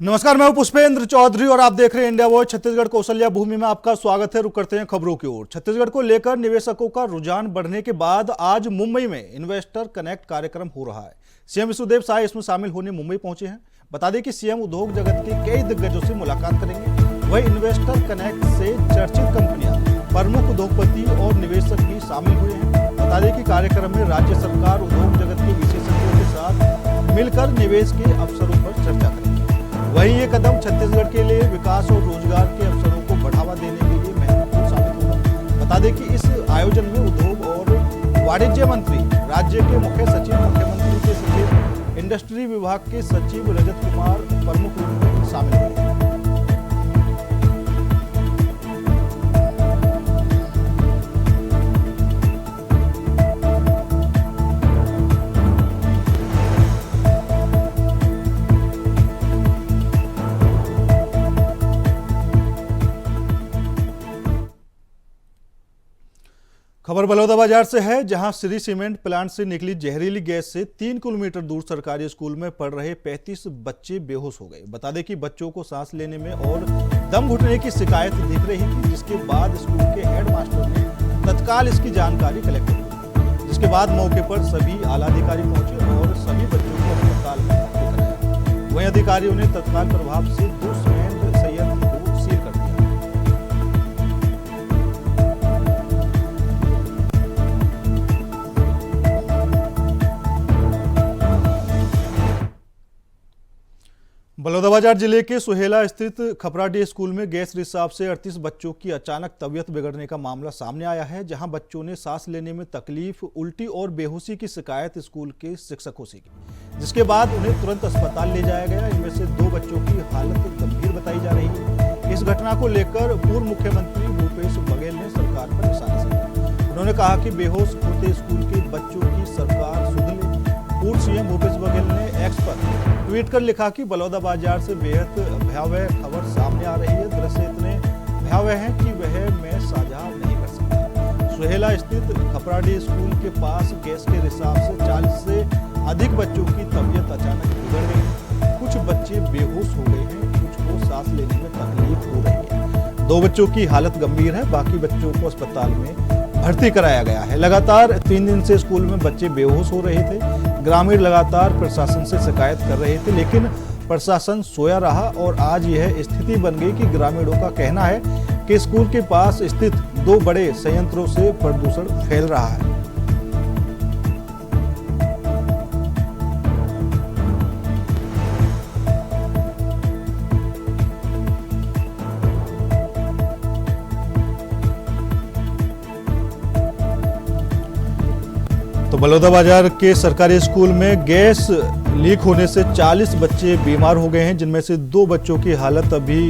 नमस्कार, मैं हूं पुष्पेंद्र चौधरी और आप देख रहे हैं इंडिया वॉइस छत्तीसगढ़। कौशल्या भूमि में आपका स्वागत है। रुक करते हैं खबरों की ओर। छत्तीसगढ़ को लेकर निवेशकों का रुझान बढ़ने के बाद आज मुंबई में इन्वेस्टर कनेक्ट कार्यक्रम हो रहा है। सीएम विष्णुदेव साय इसमें शामिल होने मुंबई पहुंचे हैं। बता दें कि सीएम उद्योग जगत के कई दिग्गजों से मुलाकात करेंगे। वही इन्वेस्टर कनेक्ट से चर्चित कंपनियां, प्रमुख उद्योगपति और निवेशक भी शामिल हुए हैं। बता दें कि कार्यक्रम में राज्य सरकार उद्योग जगत के विशेषज्ञों के साथ मिलकर निवेश के अवसरों पर चर्चा करेंगे। वहीं ये कदम छत्तीसगढ़ के लिए विकास और रोजगार के अवसरों को बढ़ावा देने के लिए महत्वपूर्ण साबित होगा। बता दें कि इस आयोजन में उद्योग और वाणिज्य मंत्री, राज्य के मुख्य सचिव, मुख्यमंत्री के सचिव, इंडस्ट्री विभाग के सचिव रजत कुमार प्रमुख रूप में शामिल हुए। खबर बलौदाबाजार से है, जहां श्री सीमेंट प्लांट से निकली जहरीली गैस से 3 किलोमीटर दूर सरकारी स्कूल में पढ़ रहे 35 बच्चे बेहोश हो गए। बता दें कि बच्चों को सांस लेने में और दम घुटने की शिकायत दिख रही थी, जिसके बाद स्कूल के हेडमास्टर ने तत्काल इसकी जानकारी कलेक्टर को दी, जिसके बाद मौके पर सभी आला अधिकारी पहुंचे और सभी बच्चों को अस्पताल में भर्ती कराया। वहीं अधिकारियों ने तत्काल प्रभाव से 2 सीमेंट संयंत्र को सील कर दिया। बलौदाबाजार जिले के सुहेला स्थित खपराडीह स्कूल में गैस रिसाव से 38 बच्चों की अचानक तबीयत बिगड़ने का मामला सामने आया है, जहां बच्चों ने सांस लेने में तकलीफ, उल्टी और बेहोशी की शिकायत स्कूल के शिक्षकों से की, जिसके बाद उन्हें तुरंत अस्पताल ले जाया गया। इनमें से 2 बच्चों की हालत गंभीर बताई जा रही है। इस घटना को लेकर पूर्व मुख्यमंत्री भूपेश बघेल ने सरकार पर निशाना साधा। उन्होंने कहा कि बेहोश होते स्कूल के बच्चों की सरकार सुध ले। पूर्व सीएम भूपेश बघेल ने एक्स पर ट्वीट कर लिखा कि बलौदाबाजार से बेहद भयावह खबर सामने आ रही है। दृश्य इतने भयावह हैं कि वह मैं साझा नहीं कर सकता। सुहेला स्थित खपराडीह स्कूल के पास गैस के रिसाव से 40 से अधिक बच्चों की तबीयत अचानक बिगड़ गई। कुछ बच्चे बेहोश हो गए हैं, कुछ को सांस लेने में तकलीफ हो रही है। 2 बच्चों की हालत गंभीर है, बाकी बच्चों को अस्पताल में भर्ती कराया गया है। लगातार 3 दिन से स्कूल में बच्चे बेहोश हो रहे थे। ग्रामीण लगातार प्रशासन से शिकायत कर रहे थे, लेकिन प्रशासन सोया रहा और आज यह स्थिति बन गई कि ग्रामीणों का कहना है कि स्कूल के पास स्थित 2 बड़े संयंत्रों से प्रदूषण फैल रहा है। तो बलौदाबाजार के सरकारी स्कूल में गैस लीक होने से 40 बच्चे बीमार हो गए हैं, जिनमें से 2 बच्चों की हालत अभी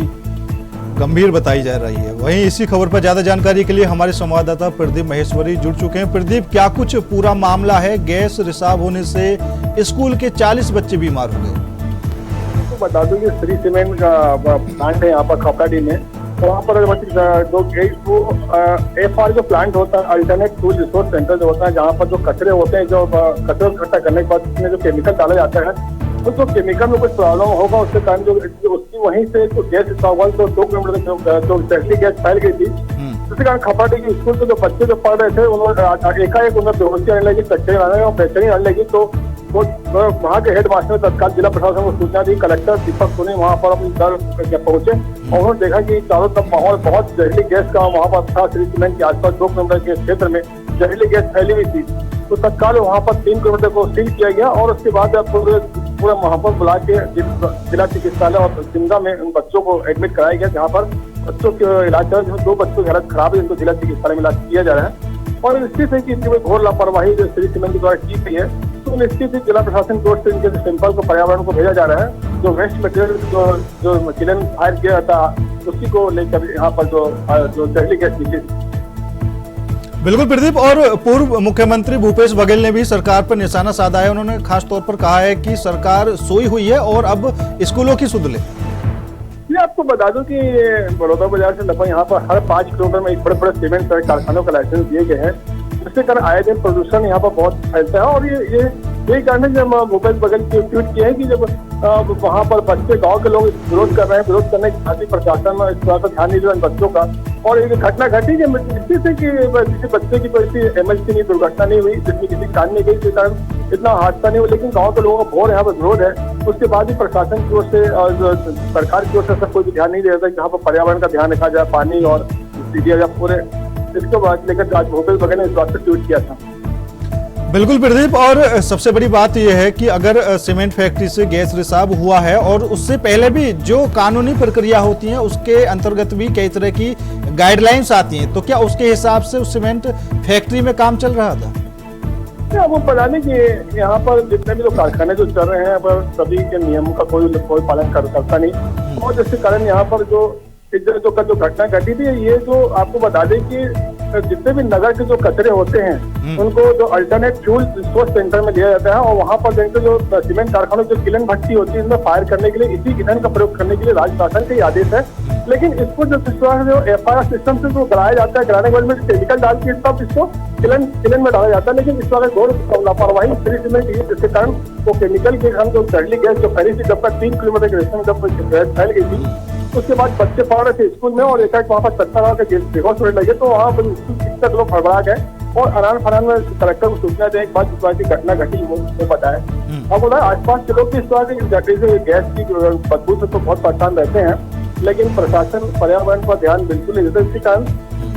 गंभीर बताई जा रही है। वहीं इसी खबर पर ज्यादा जानकारी के लिए हमारे संवाददाता प्रदीप महेश्वरी जुड़ चुके हैं। प्रदीप, क्या कुछ पूरा मामला है? गैस रिसाव होने से स्कूल के 40 बच्चे बीमार हो गए। तो बता दूं कि श्री सीमेंट का प्लांट है यहाँ पर खपराडीह में। तो वहाँ पर जो एफआर जो प्लांट होता है, अल्टरनेट फ्यूल रिसोर्स सेंटर जो होता है, जहाँ पर जो कचरे होते हैं, जो कचरा इकट्ठा करने के बाद उसमें जो केमिकल डाला जाता है, तो जो केमिकल में कुछ प्रॉब्लम होगा उसके कारण जो उसकी वहीं से तो गैस रिसाव हुआ। तो 2 किलोमीटर जो जहरीली गैस फैल गई थी, जिसके कारण खपराडीह के स्कूल के जो बच्चे जो पढ़ रहे थे, उन्होंने एकाएक उन्हें बेहोशी आने लगी, चक्कर आने लगे और बेचैनी आने लगी। तो वहाँ के हेडमास्टर ने तत्काल जिला प्रशासन को सूचना दी। कलेक्टर दीपक सोनी वहाँ पर अपनी दल पहुंचे और उन्होंने देखा कि चारों तरफ माहौल बहुत जहरीली गैस का वहाँ पर था। श्री सीमेंट के आसपास 2 किलोमीटर के क्षेत्र में जहरीली गैस फैली हुई थी। तो तत्काल वहाँ पर 3 किलोमीटर को सील किया गया और उसके बाद पूरा वहाँ पर बुला के जिला चिकित्सालय और सिमगा में उन बच्चों को एडमिट कराया गया, जहाँ पर बच्चों के इलाज चल रहा है। 2 बच्चों की हालत खराब है, जिनको जिला चिकित्सालय में इलाज किया जा रहा है। और निश्चित है कि इसकी घोर लापरवाही जो श्री सीमेंट के द्वारा की गई है, तो निश्चित ही जिला प्रशासन की ओर से इनके सैंपल को पर्यावरण को भेजा जा रहा है। जो वेस्ट मटेरियल जो चिलन फायर किया था, उसी को लेकर यहाँ पर जो जहरीली गैस निकली। बिल्कुल प्रदीप, और पूर्व मुख्यमंत्री भूपेश बघेल ने भी सरकार पर निशाना साधा है। उन्होंने खास तौर पर कहा है कि सरकार सोई हुई है और अब स्कूलों की सुध ले। ये आपको बता दूं कि बलौदाबाजार से लगभग यहाँ पर हर 5 किलोमीटर में एक बड़े सीमेंट कारखानों का लाइसेंस दिए गए हैं, जिसके कारण आए दिन प्रदूषण यहाँ पर बहुत फैलता है। और ये यही कारण है जब भूपेश बघेल की ट्वीट किए हैं कि जब वहाँ पर बच्चे गांव के लोग विरोध कर रहे हैं, विरोध करने के साथ ही प्रशासन इस बात पर ध्यान नहीं दे रहा बच्चों का। और एक घटना घटी जब इसी से कि किसी बच्चे की कोई एमएलसी दुर्घटना नहीं हुई, जिसमें किसी कान नहीं गई, जिस कारण इतना हादसा नहीं हुआ, लेकिन गाँव के लोगों का भोर यहाँ पर विरोध है। उसके बाद भी प्रशासन की ओर से और सरकार की ओर से ऐसा कोई भी ध्यान नहीं दे रहा था कि यहाँ पर पर्यावरण का ध्यान रखा जाए, पानी और पूरे इसके बाद लेकर आज भूपेश बघेल ने इस बात पर ट्वीट किया था। बिल्कुल प्रदीप, और सबसे बड़ी बात यह है कि अगर सीमेंट फैक्ट्री से गैस रिसाव हुआ है और उससे पहले भी जो कानूनी प्रक्रिया होती है उसके अंतर्गत भी कई तरह की गाइडलाइंस आती हैं, तो क्या उसके हिसाब से उस सीमेंट फैक्ट्री में काम चल रहा था? वो पता नहीं कि यहाँ पर जितने भी जो कारखाने जो चल रहे हैं पर सभी के नियमों का कोई पालन करता नहीं, और जिसके कारण यहाँ पर जो घटना घटी थी, ये जो आपको बता दें कि जितने भी नगर के जो कचरे होते हैं उनको जो अल्टरनेट फ्यूल रिसोर्स सेंटर में लिया जाता है, और वहाँ पर देखते जो सीमेंट कारखानों जो किलन भट्टी होती है इसमें फायर करने के लिए इसी ईंधन का प्रयोग करने के लिए राज्य शासन का ही आदेश है। लेकिन इसको जो FIR सिस्टम से जो गलाया जाता है, गलाने के बाद में केमिकल डाल के तब इसको किलन में डाला जाता है, लेकिन इस वक्त घोर लापरवाही सीमेंट की, जिसके कारण वो केमिकल के कारण जो जहरीली गैस जो फैली थी, जब तक 3 किलोमीटर के रेस्टे में जब गैस फैल गई थी, उसके बाद बच्चे पढ़ रहे थे स्कूल में और एकाएक वहाँ पर 70 बेहोश होने लगे, तो वहाँ पर शिक्षक लोग फड़फड़ा गए और अनान फनान में कलेक्टर को सूचना देने के बाद इस बात की घटना घटी वो बताया। अब बोला आसपास के लोग भी इस बात की गैस की बदबू से तो बहुत परेशान रहते हैं, लेकिन प्रशासन पर्यावरण पर ध्यान बिल्कुल नहीं देता, इसी कारण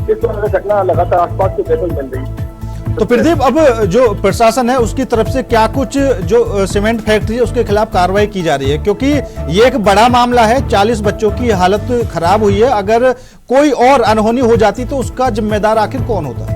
इस तरह की घटना लगातार आसपास के देखने मिल रही है। तो प्रदीप, अब जो प्रशासन है उसकी तरफ से क्या कुछ जो सीमेंट फैक्ट्री है उसके खिलाफ कार्रवाई की जा रही है, क्योंकि ये एक बड़ा मामला है, 40 बच्चों की हालत खराब हुई है, अगर कोई और अनहोनी हो जाती तो उसका जिम्मेदार आखिर कौन होता?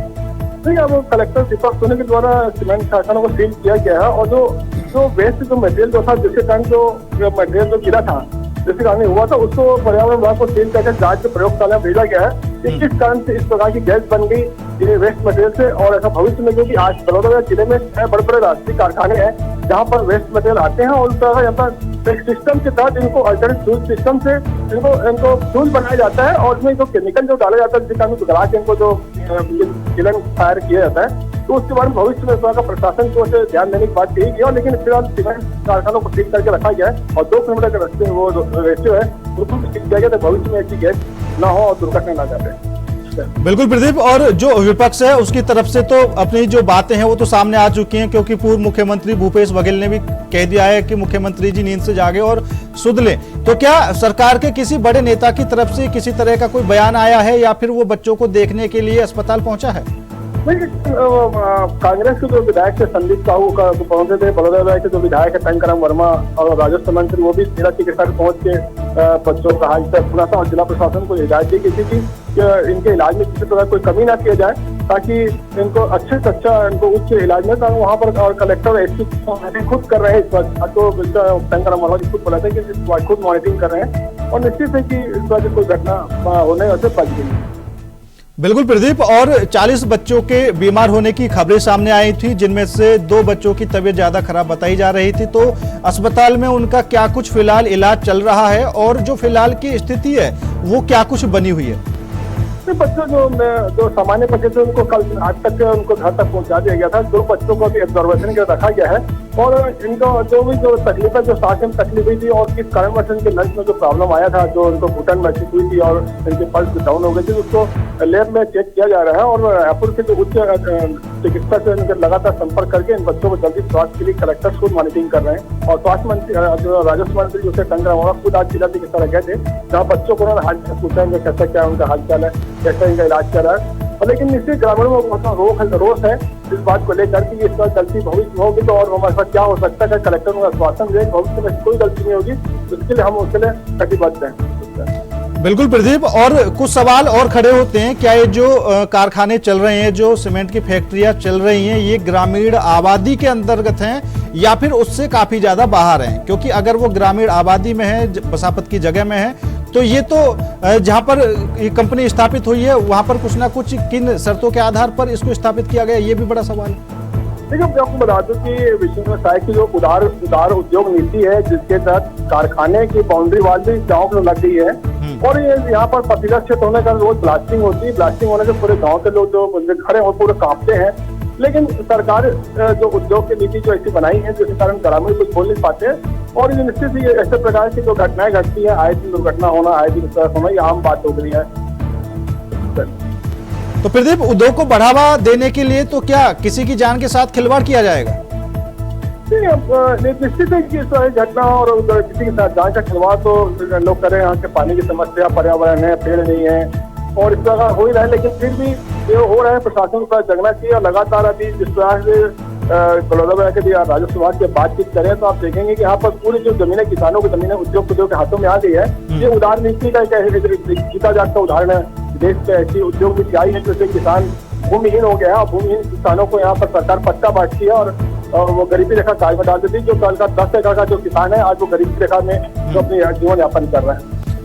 नहीं, अब कलेक्टर दीपक सोनी के द्वारा सीमेंट कारखानों को सील किया गया है, और जो वेस्ट जो मटेरियल जो था, जिसके कारण जो मटेरियल जो गिरा था, जिसके कारण हुआ था, उसको पर्यावरण विभाग को सील करके जांच के प्रयोगशाला में भेजा गया है कि किस कारण से इस प्रकार की गैस बन गई ये वेस्ट मटेरियल से। और ऐसा भविष्य में, क्योंकि आज बड़ौदा जिले में बड़े बड़े राष्ट्रीय कारखाने हैं जहाँ पर वेस्ट मटेरियल आते हैं, और उस तरह यहाँ पर एक सिस्टम के तहत इनको अल्टरनेट फ्यूल सिस्टम से इनको फ्यूल बनाया जाता है, और उसमें जो केमिकल जो डाला जाता है जिसके कारण गला के इनको जो किलन फायर किया जाता है, तो उसके बारे में भविष्य में इस तरह का प्रशासन की ओर से ध्यान देने की बात कही गई है। लेकिन फिलहाल सीमेंट कारखानों को सील करके रखा गया है और 2 किलोमीटर के रास्ते वो रेशियो है बिल्कुल सील किया गया, तो भविष्य में ऐसी गैस न हो और दुर्घटना न घटे। बिल्कुल प्रदीप, और जो विपक्ष है उसकी तरफ से तो अपनी जो बातें हैं वो तो सामने आ चुकी हैं, क्योंकि पूर्व मुख्यमंत्री भूपेश बघेल ने भी कह दिया है कि मुख्यमंत्री जी नींद से जागे और सुध लें। तो क्या सरकार के किसी बड़े नेता की तरफ से किसी तरह का कोई बयान आया है, या फिर वो बच्चों को देखने के लिए अस्पताल पहुंचा है? कांग्रेस के जो विधायक थे संदीप साहू का पहुंचे थे, बड़ौदा के जो विधायक है टंकराम वर्मा और राजस्व मंत्री, वो भी जिला चिकित्सा पहुंच के बच्चों का हाल चाल सुना था, और जिला प्रशासन को हिदायत दी गई थी कि इनके इलाज में किसी प्रकार कोई कमी ना किया जाए, ताकि इनको अच्छे से अच्छा इनको उच्च इलाज में, ताकि वहाँ पर और कलेक्टर SP खुद कर रहे हैं इस वक्त, तो टंकराम वर्मा जी खुद बोला था कि खुद मॉनिटरिंग कर रहे हैं, और निश्चित है कि इस वजह कोई घटना होने से बच गई। बिल्कुल प्रदीप, और 40 बच्चों के बीमार होने की खबरें सामने आई थी, जिनमें से 2 बच्चों की तबीयत ज्यादा खराब बताई जा रही थी, तो अस्पताल में उनका क्या कुछ फिलहाल इलाज चल रहा है, और जो फिलहाल की स्थिति है वो क्या कुछ बनी हुई है? बच्चों जो सामान्य बच्चे थे उनको कल आज तक उनको घर तक पहुंचा दिया गया था। 2 बच्चों को भी ऑब्जर्वेशन के रखा गया है, और इनको जो भी जो तकलीफ है, जो सांस में तकलीफ हुई थी और किस कारणवश इनके लंग्स में जो प्रॉब्लम आया था, जो उनको घुटन महसूस हुई थी और इनके पल्स डाउन हो गए थे, उसको लैब में चेक किया जा रहा है, और रायपुर के जो उच्च चिकित्सा से इनके लगातार संपर्क करके इन बच्चों को जल्दी स्वास्थ्य के लिए कलेक्टर खुद मॉनिटरिंग कर रहे हैं। और स्वास्थ्य मंत्री राजस्व मंत्री जो टंकराम वर्मा खुद आज जिला चिकित्सा गए थे, जहाँ बच्चों को उन्होंने हाल पूछा इनका कैसा क्या उनका हालचाल है, कैसा इनका इलाज कर रहा है। लेकिन निश्चित ग्रामीणों में बहुत रोष है इस बात को लेकर कि इस बार गलती भविष्य में होगी तो और हमारे साथ क्या हो सकता है, कलेक्टर को आश्वासन दे भविष्य में कोई गलती नहीं होगी, उसके लिए हम उसके लिए कटिबद्ध हैं। बिल्कुल प्रदीप, और कुछ सवाल और खड़े होते हैं, क्या ये जो कारखाने चल रहे हैं, जो सीमेंट की फैक्ट्रियां चल रही हैं, ये ग्रामीण आबादी के अंतर्गत हैं या फिर उससे काफी ज्यादा बाहर हैं? क्योंकि अगर वो ग्रामीण आबादी में है, बसापत की जगह में है, तो ये तो जहां पर ये कंपनी स्थापित हुई है वहां पर कुछ ना कुछ किन शर्तों के आधार पर इसको स्थापित किया गया, ये भी बड़ा सवाल है। देखिए, मैं आपको बता दूं कि विश्व साय की जो उदार उद्योग नीति है, जिसके तहत कारखाने की बाउंड्री वाल भी गाँव में लग गई है, और ये यहाँ पर पथरीला क्षेत्र होने का रोज ब्लास्टिंग होती है। ब्लास्टिंग होने से पूरे गाँव के लोग जो खड़े हो पूरे कांपते हैं, लेकिन सरकार जो उद्योग की नीति जो ऐसी बनाई है जिसके कारण ग्रामीण कुछ बोल नहीं पाते और ये निश्चित ही ऐसे प्रकार की जो घटनाएं घटती है, आए दिन दुर्घटना होना, आए दिन होना, ये आम बात हो गई है। तो प्रदीप, उद्योग को बढ़ावा देने के लिए तो क्या किसी की जान के साथ खिलवाड़ किया जाएगा? निश्चित है कि इस घटना और किसी के साथ जान का खिलवाड़ तो लोग करें। यहाँ के पानी की समस्या, पर्यावरण है, पेड़ नहीं है और इस तरह हो ही रहा है, लेकिन फिर भी ये हो रहा है। प्रशासन को जगना चाहिए और लगातार अभी जिस तरह से बड़ौदा के राजस्व विभाग की बातचीत करें तो आप देखेंगे कि यहाँ पर पूरी जो जमीनें किसानों की जमीनें उद्योग के हाथों में आ गई है। ये उदार नीति का एक जीता जागता उदाहरण है। देश में ऐसी उद्योग नीति आई है जिससे किसान भूमिहीन हो गया है। भूमिहीन किसानों को यहाँ पर सरकार पट्टा बांटती है और वो गरीबी रेखा काज में डाल देती है। जो कल का 10 एकड़ का जो किसान है आज वो गरीबी रेखा में जो अपनी जीवन यापन कर रहा है।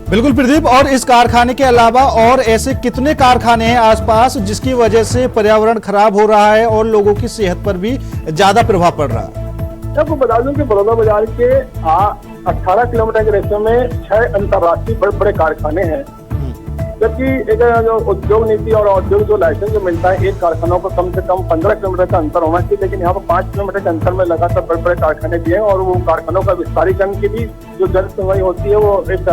बिल्कुल प्रदीप, और इस कारखाने के अलावा और ऐसे कितने कारखाने हैं आसपास जिसकी वजह से पर्यावरण खराब हो रहा है और लोगों की सेहत पर भी ज्यादा प्रभाव पड़ रहा है? आपको बता दूं कि बड़ौदा बाजार के 18 किलोमीटर के रेशियो में 6 अंतर्राष्ट्रीय बड़े बड़े कारखाने हैं, जबकि एक जो उद्योग नीति और औद्योगिक जो लाइसेंस जो मिलता है एक कारखानों को कम से कम 15 किलोमीटर का अंतर होना चाहिए, लेकिन यहाँ पर 5 किलोमीटर के अंतर में लगातार बड़े बड़े कारखाने भी हैं और वो कारखानों का विस्तारीकरण की भी जो जन सुनवाई होती है वो एक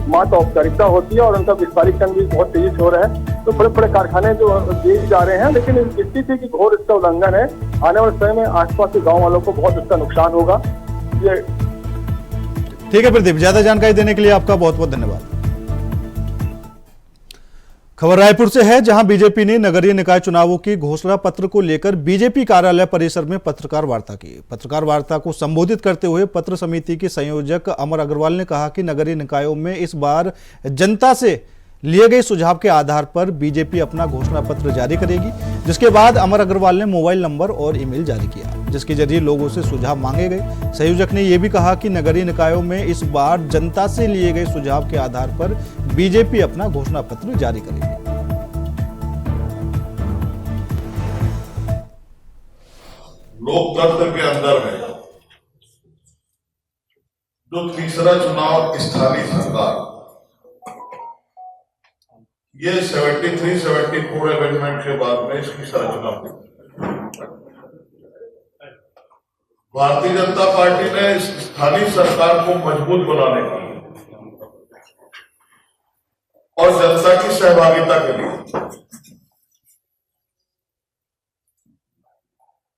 मात्र औपचारिकता होती है और उनका विस्तारीकरण भी बहुत तेजी से हो रहा है। तो बड़े बड़े कारखाने जो दिए जा रहे हैं, लेकिन इस स्थिति की घोर इसका उल्लंघन है। आने वाले समय में आसपास के गाँव वालों को बहुत इसका नुकसान होगा। ये ठीक है प्रदीप, ज्यादा जानकारी देने के लिए आपका बहुत बहुत धन्यवाद। खबर रायपुर से है, जहां बीजेपी ने नगरीय निकाय चुनावों की घोषणा पत्र को लेकर बीजेपी कार्यालय परिसर में पत्रकार वार्ता की। पत्रकार वार्ता को संबोधित करते हुए पत्र समिति के संयोजक अमर अग्रवाल ने कहा कि नगरीय निकायों में इस बार जनता से लिए गए सुझाव के आधार पर बीजेपी अपना घोषणा पत्र जारी करेगी। जिसके बाद अमर अग्रवाल ने मोबाइल नंबर और ईमेल जारी किया, जिसके जरिए लोगों से सुझाव मांगे गए। संयोजक ने यह भी कहा कि नगरीय निकायों में इस बार जनता से लिए गए सुझाव के आधार पर बीजेपी अपना घोषणा पत्र जारी करेगी। लोकतंत्र के अंदर में जो तीसरा चुनाव स्थानीय सरकार, ये 73-74 अमेंडमेंट के बाद में इसकी संरचना हुई। भारतीय जनता पार्टी ने इस स्थानीय सरकार को मजबूत बनाने के लिए और जनता की सहभागिता के लिए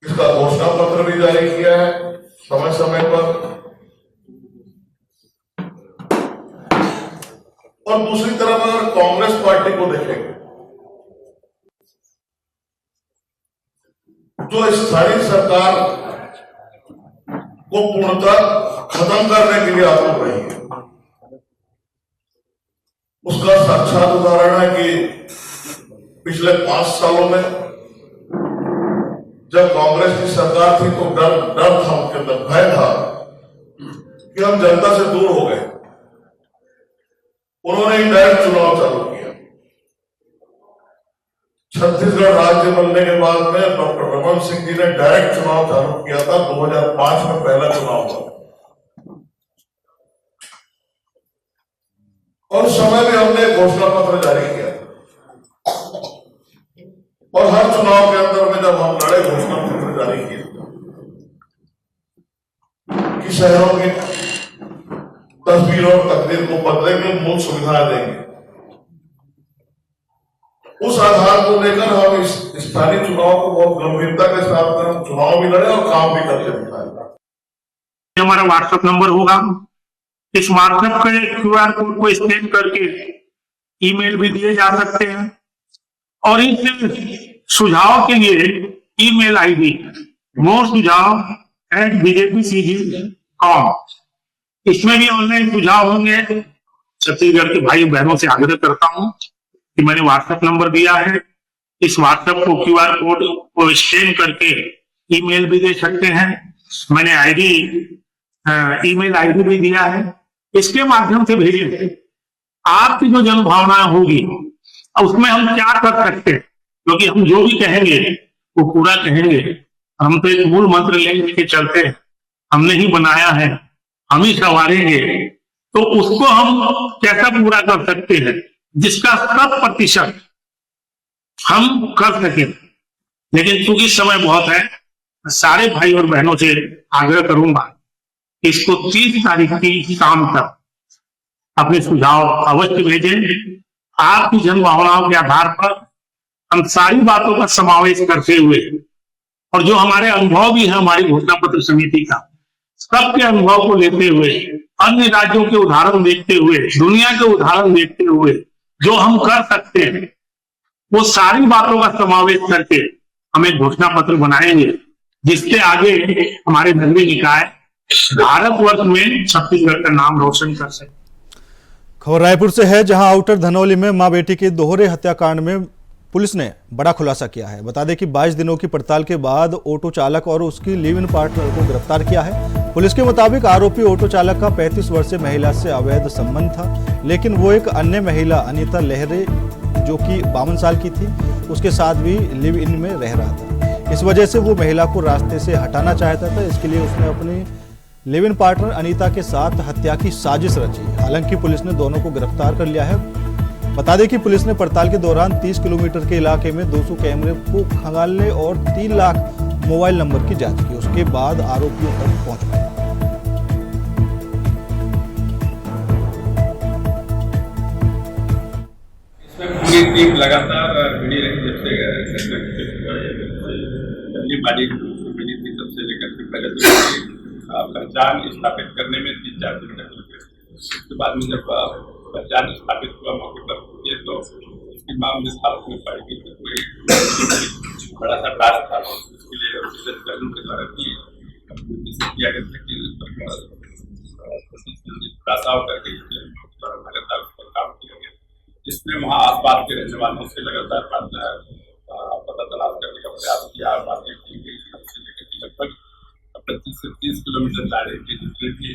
इसका घोषणा पत्र भी जारी किया है समय समय पर। और दूसरी तरफ अगर कांग्रेस पार्टी को देखेंगे, जो स्थानीय सरकार को पूर्णतः खत्म करने के लिए आतुर रही है, उसका साक्षात उदाहरण है कि पिछले 5 सालों में जब कांग्रेस की सरकार थी तो डर था उनके अंदर, भय था कि हम जनता से दूर हो गए। उन्होंने डायरेक्ट चुनाव चालू किया। छत्तीसगढ़ राज्य बनने के बाद में डॉक्टर रमन सिंह जी ने डायरेक्ट चुनाव चालू किया था। 2005 में पहला चुनाव हुआ और उस समय भी हमने घोषणा पत्र जारी किया और हर चुनाव के अंदर में जब हम लड़े घोषणा पत्र जारी किए कि शहरों की तस्वीर और तकदीर को बदलेंगे, मूल सुविधाएं देंगे। उस आधार को लेकर हम इस स्थानीय चुनाव को बहुत गंभीरता के साथ हम चुनाव भी लड़े और काम भी करके दिखाए। हमारा व्हाट्सएप नंबर होगा, इस व्हाट्सएप के क्यूआर कोड को स्कैन करके ईमेल भी दिए जा सकते हैं और इस सुझाव के लिए ईमेल आईडी moresujav@bjpcg.com, इसमें भी ऑनलाइन सुझाव होंगे। छत्तीसगढ़ के भाई बहनों से आग्रह करता हूं कि मैंने व्हाट्सएप नंबर दिया है, इस व्हाट्सएप को क्यूआर कोड को स्कैन करके ईमेल भी दे सकते हैं। मैंने ईमेल आईडी भी दिया है, इसके माध्यम से भेजिए। आपकी जो जन भावनाएं होगी उसमें हम क्या कर सकते हैं, क्योंकि हम जो भी कहेंगे वो पूरा कहेंगे। हम तो एक मूल मंत्र लेके चलते हैं, हमने ही बनाया है, हम ही संवारेंगे। तो उसको हम कैसा पूरा कर सकते हैं जिसका 100% हम कर सकें। लेकिन चूंकि समय बहुत है, सारे भाई और बहनों से आग्रह करूंगा कि इसको 30 तारीख की शाम तक अपने सुझाव अवश्य भेजें। आपकी जनभावनाओं के आधार पर हम सारी बातों का समावेश करते हुए और जो हमारे अनुभव भी है हमारी घोषणा पत्र समिति का, सबके अनुभव को लेते हुए, अन्य राज्यों के उदाहरण देखते हुए, दुनिया के उदाहरण देखते हुए जो हम कर सकते हैं वो सारी बातों का समावेश करके हम एक घोषणा पत्र बनाएंगे, जिसके आगे हमारे नगरीय निकाय भारतवर्ष में छत्तीसगढ़ का नाम रोशन कर सके। खबर रायपुर से है, जहां आउटर धनौली में मां बेटी के दोहरे हत्याकांड में पुलिस ने बड़ा खुलासा किया है। बता दें कि 22 दिनों की पड़ताल के बाद ऑटो चालक और उसकी लिव इन पार्टनर को गिरफ्तार किया है। पुलिस के मुताबिक आरोपी ऑटो चालक का 35 वर्षीय महिला से अवैध संबंध था, लेकिन वो एक अन्य महिला अनीता लहरे जो कि 52 साल की थी, उसके साथ भी लिव इन में रह रहा था। इस वजह से वो महिला को रास्ते से हटाना चाहता था। इसके लिए उसने अपनी लिव इन पार्टनर अनीता के साथ हत्या की साजिश रची। हालांकि पुलिस ने दोनों को गिरफ्तार कर लिया है। बता दें कि पुलिस ने पड़ताल के दौरान 30 किलोमीटर के इलाके में 200 कैमरे को खंगालने और 3 लाख मोबाइल नंबर की जांच की। उसके बाद आरोपियों तक पहुंच गए। इसमें पूरी टीम लगातार जुड़ी रही, जब से बॉडी मिली थी तब से लेकर के प्रगति पहचान स्थापित करने में 3-4 दिन तक लगे। उसके बाद में जब पहचान स्थापित हुआ मौके पर हुई तो उसकी मामले हालत में पाई गई तो कोई बड़ा सा टास्क था। उसके लिए कानून के द्वारा किया गया था कि खुलासा करके लगातार काम किया गया, जिसमें वहाँ आसपास के रहने वालों से लगातार पता तलाश करने का प्रयास किया। बातें की गई लगभग 25 से 30 किलोमीटर दायरे के जितने भी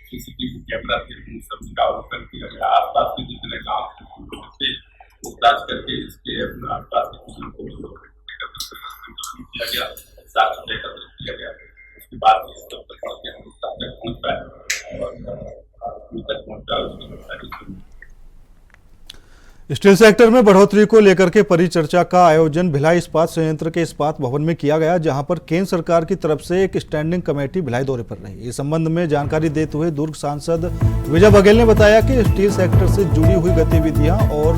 सीसीटीवी कैमरा थे उन सभी का अवलोकन किया गया। आसपास के जितने गाँव थे पूछताछ करके इसके आसपास के किसानों को किया गया, साक्ष्य एकत्र किया गया। उसके बाद इस तक पकड़ के हम तक पहुँच पाए और तक पहुँचा। स्टील सेक्टर में बढ़ोतरी को लेकर के परिचर्चा का आयोजन भिलाई इस्पात संयंत्र के इस्पात भवन में किया गया, जहां पर केंद्र सरकार की तरफ से एक स्टैंडिंग कमेटी भिलाई दौरे पर रही। इस संबंध में जानकारी देते हुए दुर्ग सांसद विजय बघेल ने बताया कि स्टील सेक्टर से जुड़ी हुई गतिविधियां और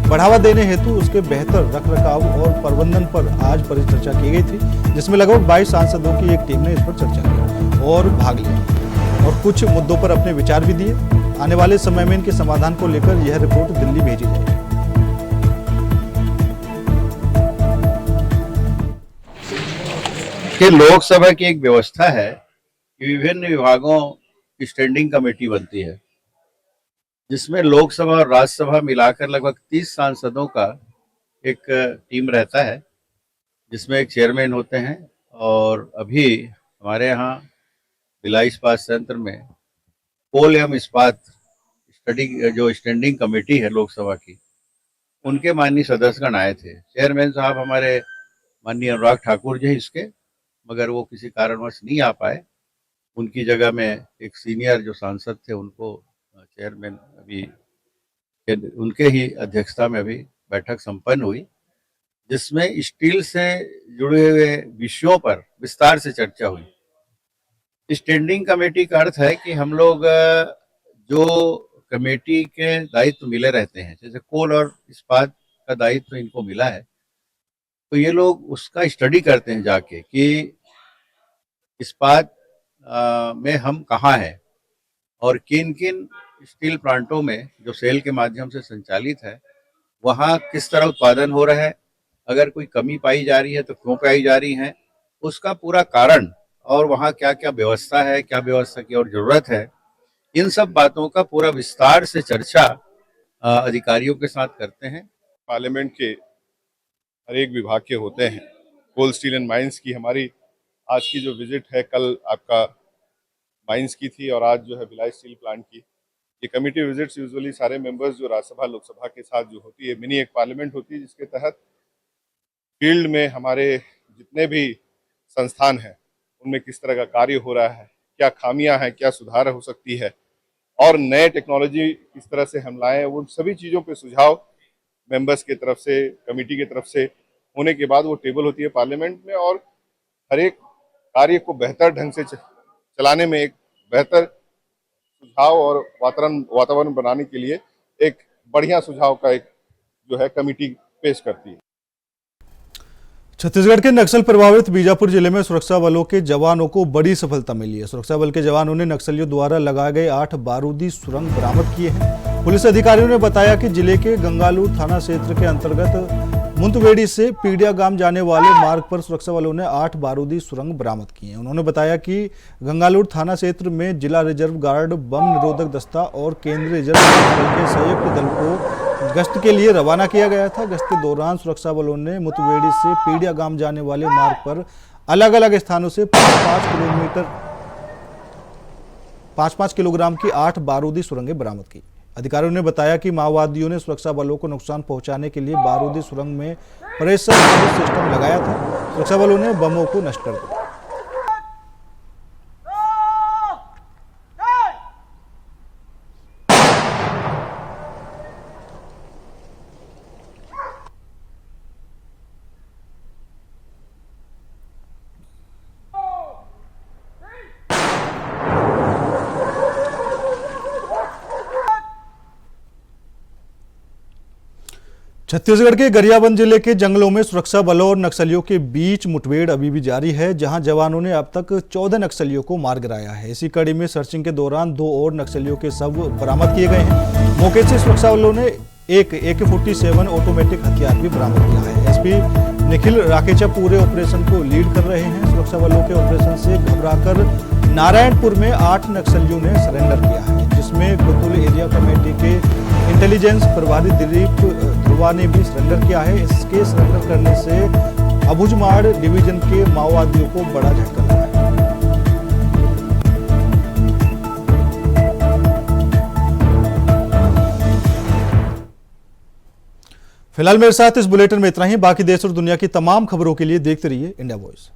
बढ़ावा देने हेतु उसके बेहतर रखरखाव और प्रबंधन पर आज परिचर्चा की गई थी, जिसमें लगभग 22 सांसदों की एक टीम ने इस पर चर्चा की और भाग लिया और कुछ मुद्दों पर अपने विचार भी दिए। आने वाले समय में इनके समाधान को लेकर यह रिपोर्ट दिल्ली भेजी जाएगी। कि लोकसभा की एक व्यवस्था है कि विभिन्न विभागों की स्टैंडिंग कमेटी बनती है, जिसमें लोकसभा और राज्यसभा मिलाकर लगभग 30 सांसदों का एक टीम रहता है, जिसमें एक चेयरमैन होते हैं। और अभी हमारे यहाँ भिलाई इस्पात संयंत्र में कोल एवं इस्पात स्टडी जो स्टैंडिंग कमेटी है लोकसभा की, उनके माननीय सदस्यगण आए थे। चेयरमैन साहब हमारे माननीय अनुराग ठाकुर जी इसके, मगर वो किसी कारणवश नहीं आ पाए। उनकी जगह में एक सीनियर जो सांसद थे उनको चेयरमैन अभी उनके ही अध्यक्षता में अभी बैठक संपन्न हुई, जिसमें स्टील से जुड़े हुए विषयों पर विस्तार से चर्चा हुई। स्टैंडिंग कमेटी का अर्थ है कि हम लोग जो कमेटी के दायित्व मिले रहते हैं, जैसे कोल और इस्पात का दायित्व इनको मिला है, तो ये लोग उसका स्टडी करते हैं जाके कि इस्पात में हम कहाँ हैं और किन किन स्टील प्लांटों में जो सेल के माध्यम से संचालित है वहाँ किस तरह उत्पादन हो रहा है, अगर कोई कमी पाई जा रही है तो क्यों पाई जा रही है, उसका पूरा कारण और वहाँ क्या क्या व्यवस्था है, क्या व्यवस्था की और जरूरत है, इन सब बातों का पूरा विस्तार से चर्चा अधिकारियों के साथ करते हैं। पार्लियामेंट के हर एक विभाग के होते हैं। कोल स्टील एंड माइंस की हमारी आज की जो विजिट है, कल आपका माइंस की थी और आज जो है भिलाई स्टील प्लांट की। ये कमेटी विजिट्स यूजुअली सारे मेंबर्स जो राज्यसभा लोकसभा के साथ जो होती है, मिनी एक पार्लियामेंट होती है, जिसके तहत फील्ड में हमारे जितने भी संस्थान हैं उनमें किस तरह का कार्य हो रहा है, क्या खामियां हैं, क्या सुधार हो सकती है और नए टेक्नोलॉजी किस तरह से हम लाएं, वो सभी चीज़ों पे सुझाव मेंबर्स की तरफ से, कमेटी की तरफ से होने के बाद वो टेबल होती है पार्लियामेंट में, और हर एक कार्य को बेहतर ढंग से चलाने में एक बेहतर सुझाव और वातावरण बनाने के लिए एक बढ़िया सुझाव का एक जो है कमेटी पेश करती है। छत्तीसगढ़ के नक्सल प्रभावित बीजापुर जिले में सुरक्षा बलों के जवानों को बड़ी सफलता मिली है। सुरक्षा बल के जवानों ने नक्सलियों द्वारा लगाए गए 8 बारूदी सुरंग बरामद किए हैं। पुलिस अधिकारियों ने बताया कि जिले के गंगालूर थाना क्षेत्र के अंतर्गत मुंतवेड़ी से पीडिया गांव जाने वाले मार्ग पर सुरक्षा बलों ने 8 बारूदी सुरंग बरामद किए हैं। उन्होंने बताया कि गंगालूर थाना क्षेत्र में जिला रिजर्व गार्ड, बम निरोधक दस्ता और केंद्रीय रिजर्व बल के संयुक्त दल को गश्त के लिए रवाना किया गया था। गश्त के दौरान सुरक्षा बलों ने मुतवेड़ी से पीडिया गांव जाने वाले मार्ग पर अलग अलग स्थानों से 5-5 किलोग्राम की 8 बारूदी सुरंगें बरामद की। अधिकारियों ने बताया कि माओवादियों ने सुरक्षा बलों को नुकसान पहुंचाने के लिए बारूदी सुरंग में प्रेशर सिस्टम लगाया था। सुरक्षा बलों ने बमों को नष्ट कर दिया। छत्तीसगढ़ के गरियाबंद जिले के जंगलों में सुरक्षा बलों और नक्सलियों के बीच मुठभेड़ अभी भी जारी है, जहां जवानों ने अब तक 14 नक्सलियों को मार गिराया है। इसी कड़ी में सर्चिंग के दौरान 2 और नक्सलियों के शव बरामद किए गए हैं। मौके से सुरक्षा बलों ने एक AK-47 ऑटोमेटिक हथियार भी बरामद किया है। SP निखिल राकेचा पूरे ऑपरेशन को लीड कर रहे हैं। सुरक्षा बलों के ऑपरेशन से घबराकर नारायणपुर में 8 नक्सलियों ने सरेंडर किया है, जिसमें गुतुल एरिया कमेटी के इंटेलिजेंस प्रभारी दिलीप ध्रुवा ने भी सरेंडर किया है। इसके सरेंडर करने से अबुझमाड़ डिवीजन के माओवादियों को बड़ा झटका लगा है। फिलहाल मेरे साथ इस बुलेटिन में इतना ही। बाकी देश और दुनिया की तमाम खबरों के लिए देखते रहिए इंडिया वॉइस।